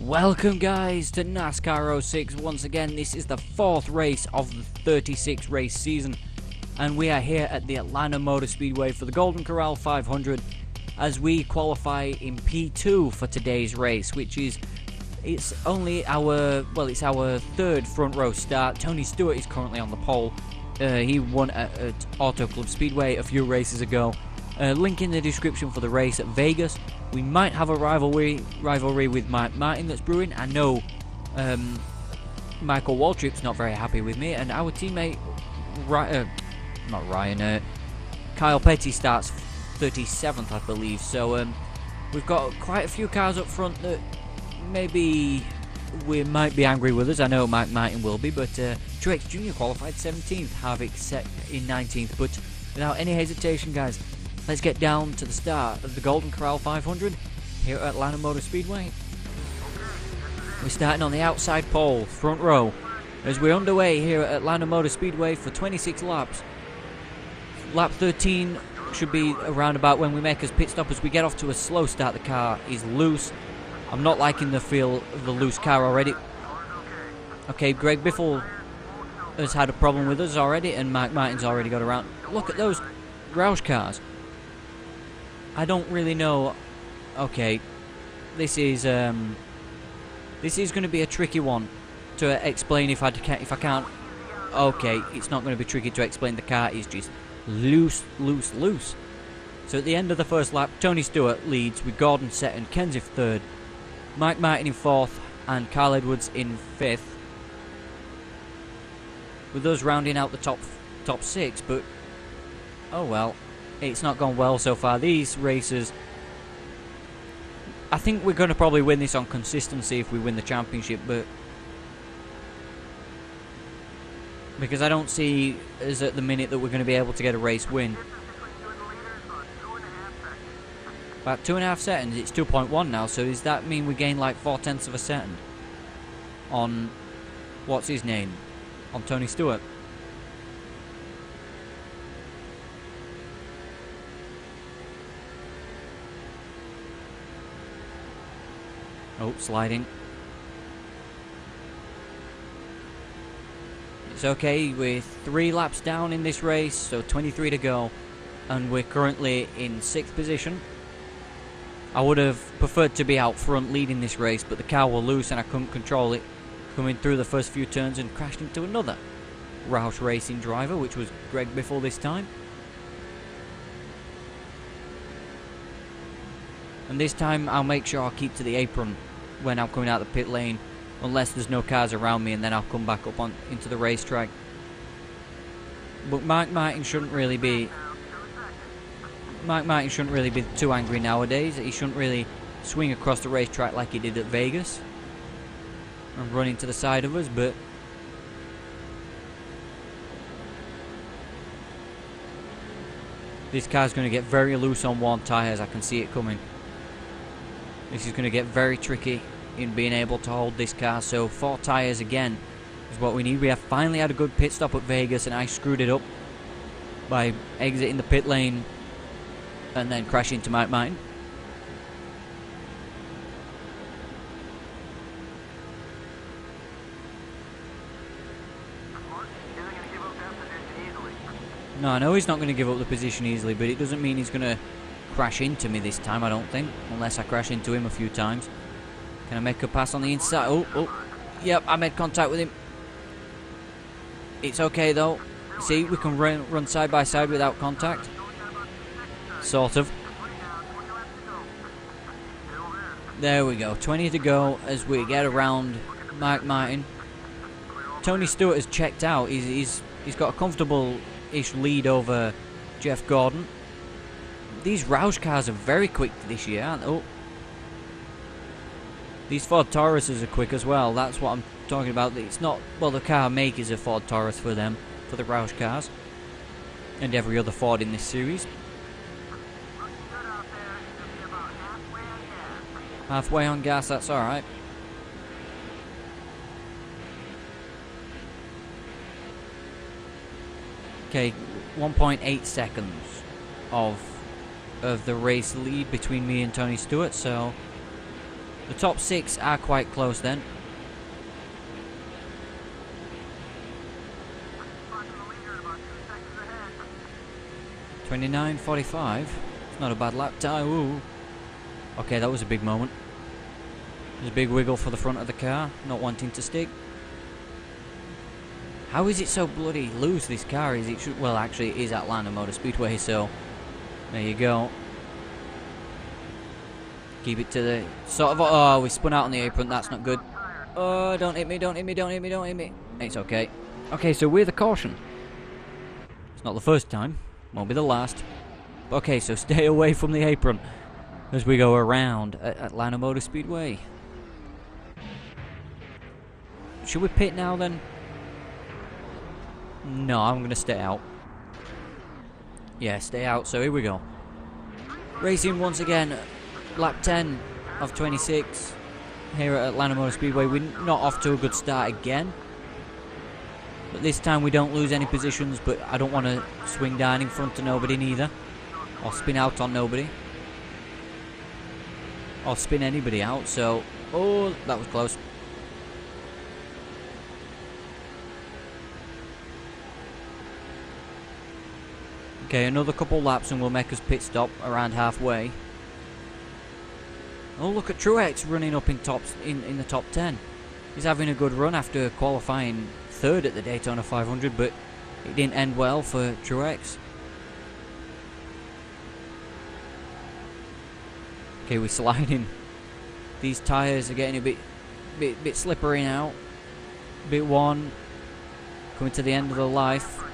Welcome guys to NASCAR 06. Once again, this is the 4th race of the 36 race season, and we are here at the Atlanta Motor Speedway for the Golden Corral 500 as we qualify in P2 for today's race, which is it's our 3rd front row start. Tony Stewart is currently on the pole. He won at Auto Club Speedway a few races ago. Link in the description for the race at Vegas. We might have a rivalry with Mike Martin that's brewing. I know Michael Waltrip's not very happy with me, and our teammate Kyle Petty starts 37th, I believe. So we've got quite a few cars up front that maybe we might be angry with us. I know Mike Martin will be, but Truex Jr. qualified 17th, Harvick set in 19th. But without any hesitation, guys, let's get down to the start of the Golden Corral 500 here at Atlanta Motor Speedway. We're starting on the outside pole, front row, as we're underway here at Atlanta Motor Speedway for 26 laps. Lap 13 should be around about when we make us pit stop. As we get off to a slow start, the car is loose. I'm not liking the feel of the loose car already. Okay, Greg Biffle has had a problem with us already, and Mike Martin's already got around. Look at those Roush cars. I don't really know. Okay, this is going to be a tricky one to explain if I can't. Okay, it's not going to be tricky to explain. The car is just loose. So at the end of the first lap, Tony Stewart leads with Gordon second, Kenseth third, Mike Martin in fourth, and Carl Edwards in fifth. With us rounding out the top six, but oh well. It's not gone well so far. These races, I think we're going to probably win this on consistency if we win the championship, but because I don't see as at the minute that we're going to be able to get a race win. About 2.5 seconds. It's 2.1 now, so does that mean we gain like 0.4 of a second on what's his name, on Tony Stewart? Oh, sliding. It's okay, we're 3 laps down in this race, so 23 to go, and we're currently in 6th position. I would have preferred to be out front leading this race, but the car was loose and I couldn't control it, coming through the first few turns and crashed into another Roush Racing driver, which was Greg Biffle this time. And this time I'll make sure I'll keep to the apron when I'm coming out the pit lane, unless there's no cars around me, and then I'll come back up into the racetrack. But Mike Martin shouldn't really be too angry nowadays. He shouldn't really swing across the racetrack like he did at Vegas and run into the side of us, but this car's going to get very loose on worn tyres. I can see it coming. This is going to get very tricky in being able to hold this car, so 4 tyres again is what we need. We have finally had a good pit stop at Vegas, and I screwed it up by exiting the pit lane and then crashing into Mike Martin. No, I know he's not going to give up the position easily, but it doesn't mean he's going to crash into me this time, I don't think, unless I crash into him a few times. Can I make a pass on the inside? Oh, yep, I made contact with him. It's okay though. See, we can run side by side without contact. Sort of. There we go, 20 to go as we get around Mike Martin. Tony Stewart has checked out. He's got a comfortable-ish lead over Jeff Gordon. These Roush cars are very quick this year, aren't they? Oh. These Ford Tauruses are quick as well. That's what I'm talking about. It's not, well, the car make is a Ford Taurus for them, for the Roush cars, and every other Ford in this series. Halfway on gas, that's alright. Okay, 1.8 seconds of the race lead between me and Tony Stewart, so The top 6 are quite close then. .29.45. It's not a bad lap time. Ooh. Okay, that was a big moment. There's a big wiggle for the front of the car, not wanting to stick. How is it so bloody loose, this car? Is it? Well, actually, it is Atlanta Motor Speedway, so there you go. Keep it to the sort of. Oh, we spun out on the apron. That's not good. Oh, don't hit me! Don't hit me! Don't hit me! Don't hit me! It's okay. Okay, so we're the caution. It's not the first time. Won't be the last. Okay, so stay away from the apron as we go around at Atlanta Motor Speedway. Should we pit now then? No, I'm going to stay out. Yeah, stay out. So here we go. Racing once again. Lap 10 of 26 here at Atlanta Motor Speedway. We're not off to a good start again. But this time we don't lose any positions, but I don't want to swing down in front of nobody neither. Or spin out on nobody. Or spin anybody out, so... Oh, that was close. Okay, another couple laps and we'll make us pit stop around halfway. Oh, look at Truex running up in the top 10. He's having a good run after qualifying third at the Daytona 500, but it didn't end well for Truex. Okay, we're sliding. These tyres are getting a bit slippery now. Bit one. Coming to the end of the life.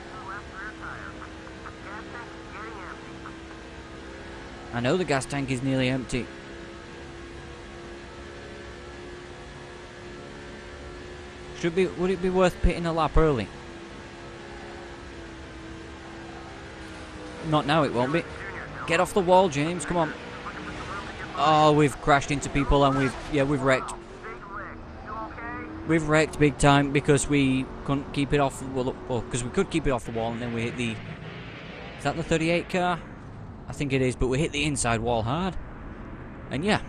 I know the gas tank is nearly empty. Would it be worth pitting a lap early? Not now, it won't be. Get off the wall, James, come on. Oh, we've crashed into people and we've wrecked. We've wrecked big time because we couldn't keep it off. Well, because we could keep it off the wall and then we hit the. Is that the 38 car? I think it is, but we hit the inside wall hard. And yeah,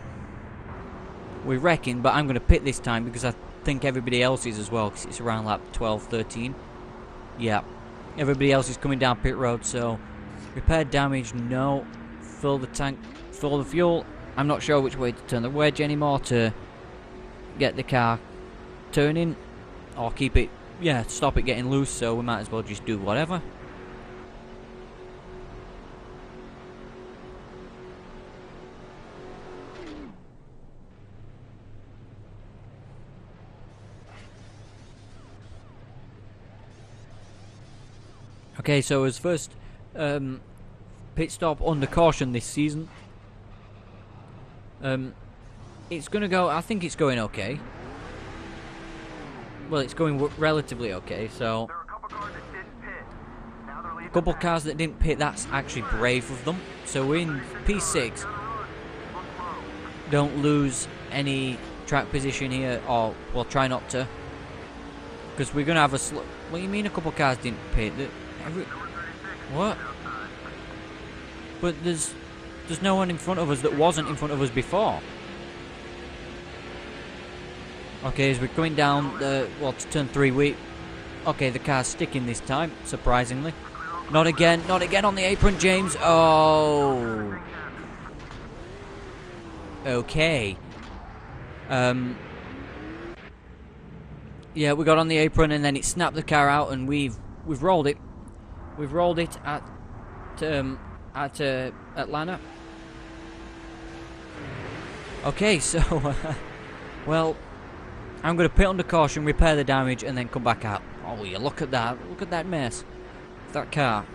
we're wrecking. But I'm going to pit this time because I think everybody else is as well. Because it's around lap 12, 13. Yeah, everybody else is coming down pit road. So repair damage, no. Fill the tank, fill the fuel. I'm not sure which way to turn the wedge anymore to get the car turning or keep it, yeah, stop it getting loose, so we might as well just do whatever. Okay, so as first pit stop under caution this season. It's gonna go. I think it's going okay. Well, it's going relatively okay. So, a couple cars that didn't pit. That's actually brave of them. So in P6, don't lose any track position here, or well, try not to, because we're gonna have a. What do you mean? A couple cars didn't pit? What? But there's no one in front of us that wasn't in front of us before. Okay, as we're coming down the, well, to turn 3, okay, the car's sticking this time, surprisingly. Not again on the apron, James. Oh. Okay. Yeah, we got on the apron and then it snapped the car out and we've rolled it. We've rolled it at Atlanta. Okay, so, well, I'm going to pit under caution, repair the damage, and then come back out. Oh, yeah, look at that. Look at that mess. That car.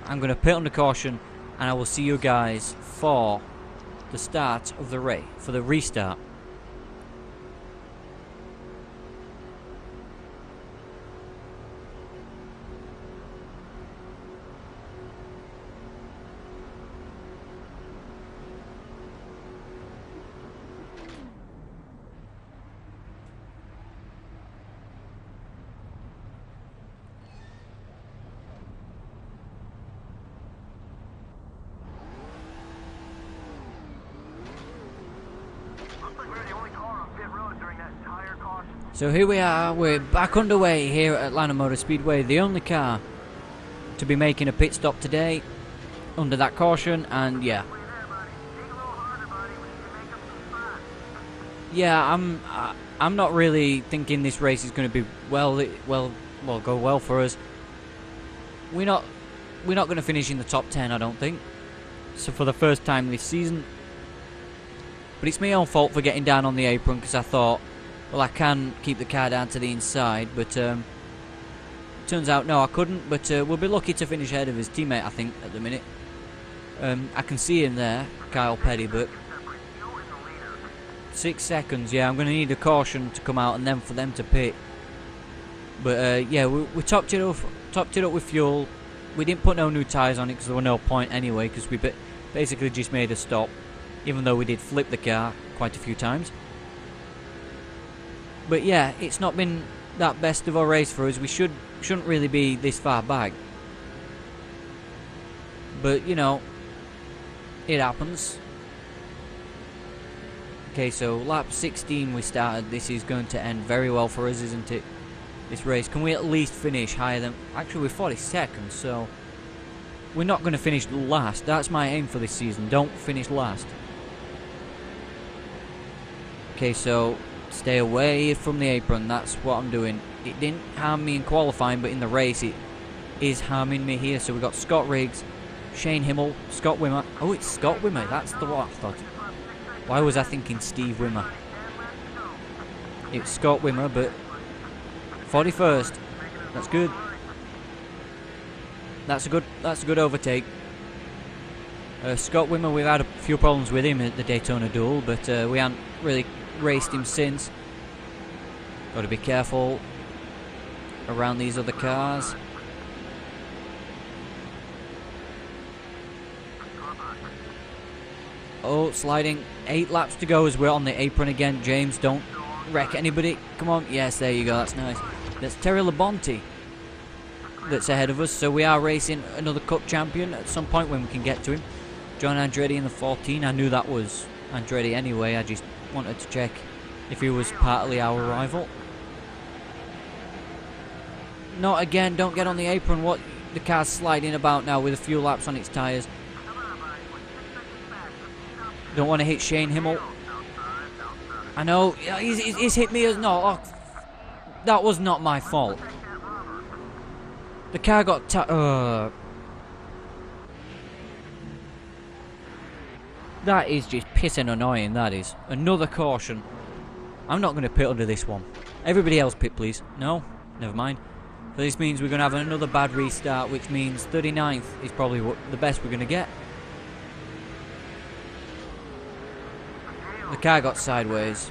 I'm going to pit under caution, and I will see you guys for the start of the race, for the restart. So here we are, we're back underway here at Atlanta Motor Speedway, the only car to be making a pit stop today under that caution, and yeah. Yeah, I'm not really thinking this race is going to be go well for us. We're not going to finish in the top 10, I don't think. So for the first time this season. But it's my own fault for getting down on the apron, because I thought, well, I can keep the car down to the inside, but turns out no, I couldn't. But we'll be lucky to finish ahead of his teammate, I think, at the minute. I can see him there, Kyle Petty, but 6 seconds. Yeah, I'm going to need a caution to come out and then for them to pit. But yeah, we topped it up with fuel. We didn't put no new tyres on it because there was no point anyway, because we basically just made a stop, even though we did flip the car quite a few times. But yeah, it's not been that best of a race for us. We shouldn't really be this far back. But, you know, it happens. Okay, so lap 16 we started. This is going to end very well for us, isn't it? This race. Can we at least finish higher than... Actually, we're 40 seconds, so... We're not going to finish last. That's my aim for this season. Don't finish last. Okay, so... Stay away from the apron. That's what I'm doing. It didn't harm me in qualifying, but in the race it is harming me here. So we've got Scott Riggs, Shane Himmel, Scott Wimmer. Oh, it's Scott Wimmer. That's the one I thought. Why was I thinking Steve Wimmer? It's Scott Wimmer, but 41st. That's good. That's a good overtake. Scott Wimmer, we've had a few problems with him at the Daytona Duel, but we haven't really raced him since. Got to be careful around these other cars. Oh, sliding. 8 laps to go as we're on the apron again. James, don't wreck anybody. Come on. Yes, there you go. That's nice. That's Terry Labonte that's ahead of us. So we are racing another Cup champion at some point when we can get to him. John Andretti in the 14. I knew that was Andretti anyway. I just wanted to check if he was partly our rival. Not again. Don't get on the apron. What? The car's sliding about now with a few laps on its tyres. Don't want to hit Shane Himmel. I know. He's hit me as... No. Oh, that was not my fault. The car got... That is just pissing annoying, that is. Another caution. I'm not going to pit under this one. Everybody else pit, please. No? Never mind. So this means we're going to have another bad restart, which means 39th is probably the best we're going to get. The car got sideways.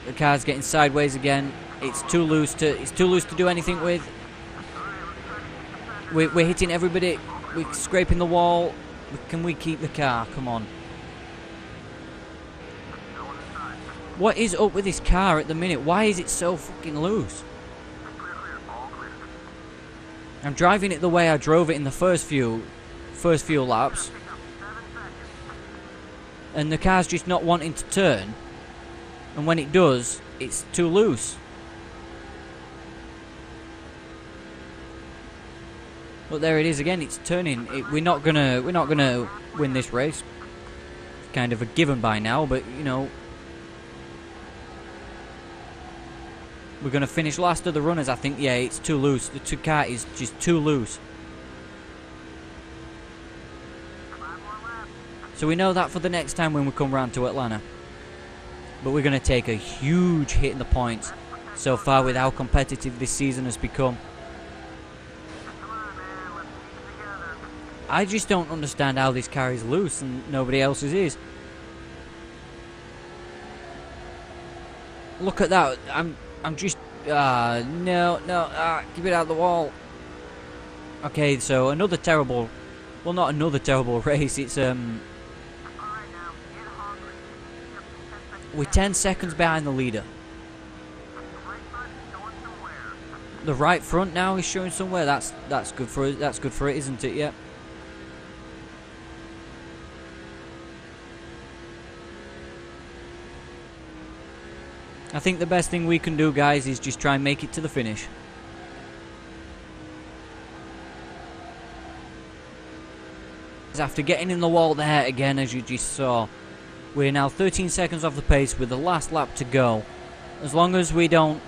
The car's getting sideways again. It's too loose to do anything with. We're hitting everybody. We're scraping the wall. Can we keep the car? Come on. What is up with this car at the minute? Why is it so fucking loose? I'm driving it the way I drove it in the first few laps. And the car's just not wanting to turn. And when it does, it's too loose. But there it is again. It's turning. We're not gonna win this race. It's kind of a given by now, but you know, we're gonna finish last of the runners. I think. Yeah, it's too loose. The car is just too loose. So we know that for the next time when we come round to Atlanta. But we're gonna take a huge hit in the points so far with how competitive this season has become. I just don't understand how this car is loose and nobody else's is. Look at that. I'm just no, keep it out of the wall. Okay, so another terrible, well, not another terrible race. It's we're 10 seconds behind the leader. The right front now is showing somewhere. That's good for it. That's good for it, isn't it? Yeah. I think the best thing we can do, guys, is just try and make it to the finish. After getting in the wall there again, as you just saw, we're now 13 seconds off the pace with the last lap to go. As long as we don't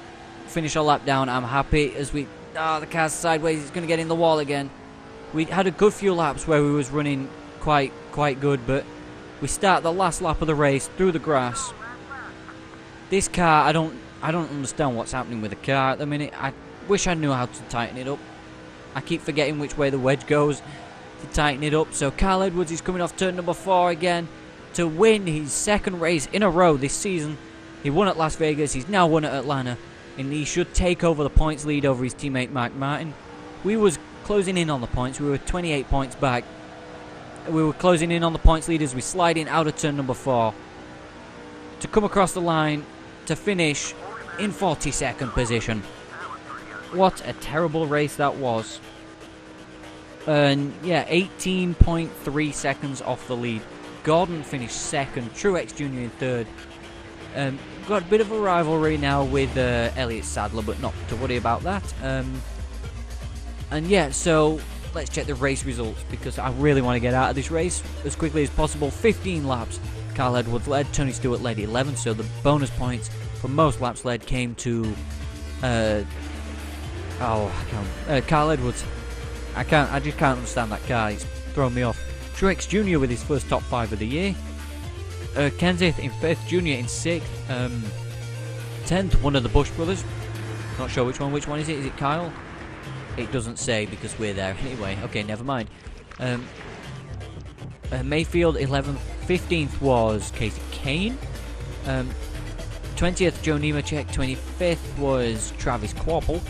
finish our lap down, I'm happy. As we... the car's sideways, it's going to get in the wall again. We had a good few laps where we was running quite good, but we start the last lap of the race through the grass. This car, I don't understand what's happening with the car at the minute. I wish I knew how to tighten it up. I keep forgetting which way the wedge goes to tighten it up. So Carl Edwards is coming off turn number 4 again to win his second race in a row this season. He won at Las Vegas, he's now won at Atlanta, and he should take over the points lead over his teammate Mike Martin. We was closing in on the points, we were 28 points back. We were closing in on the points lead as we slide in out of turn number 4 to come across the line to finish in 42nd position. What a terrible race that was. And yeah, 18.3 seconds off the lead. Gordon finished second, Truex Jr. in third. Got a bit of a rivalry now with Elliott Sadler, but not to worry about that. And yeah, so let's check the race results because I really want to get out of this race as quickly as possible. 15 laps. Carl Edwards led, Tony Stewart led 11, so the bonus points for most laps led came to Carl Edwards. I just can't understand that car, it's thrown me off. Truex Jr. with his first top 5 of the year. Kenseth in 5th, Junior in 6th, 10th, one of the Bush brothers. Not sure which one is it? Is it Kyle? It doesn't say because we're there anyway. Okay, never mind. Mayfield 11th, 15th was Casey Kane. 20th Joe Nemechek, 25th was Travis Kvapil.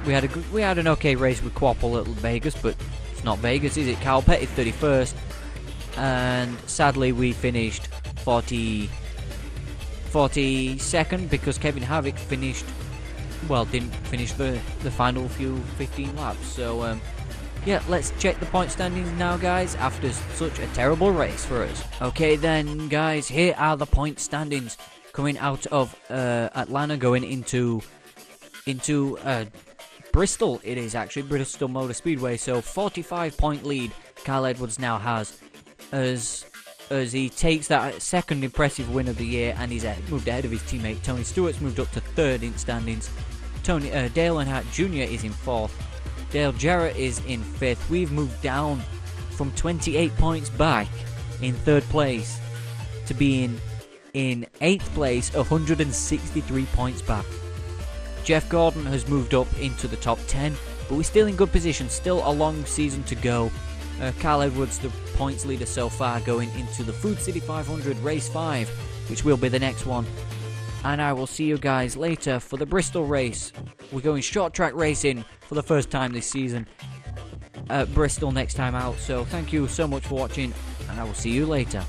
We had an okay race with Kvapil at Vegas, but it's not Vegas, is it? Kyle Petty 31st, and sadly we finished 42nd because Kevin Harvick finished, well, didn't finish the final few 15 laps. So yeah, let's check the point standings now, guys, after such a terrible race for us. Okay then, guys, here are the point standings coming out of Atlanta, going into Bristol. It is actually Bristol Motor Speedway. So 45-point lead Carl Edwards now has as he takes that second impressive win of the year, and he's moved ahead of his teammate Tony Stewart's moved up to 3rd in standings. Dale Earnhardt Jr. is in 4th. Dale Jarrett is in 5th. We've moved down from 28 points back in 3rd place to being in 8th place, 163 points back. Jeff Gordon has moved up into the top 10, but we're still in good position, still a long season to go. Carl Edwards, the points leader so far, going into the Food City 500 Race 5, which will be the next one. And I will see you guys later for the Bristol race. We're going short track racing for the first time this season at Bristol next time out. So thank you so much for watching, and I will see you later.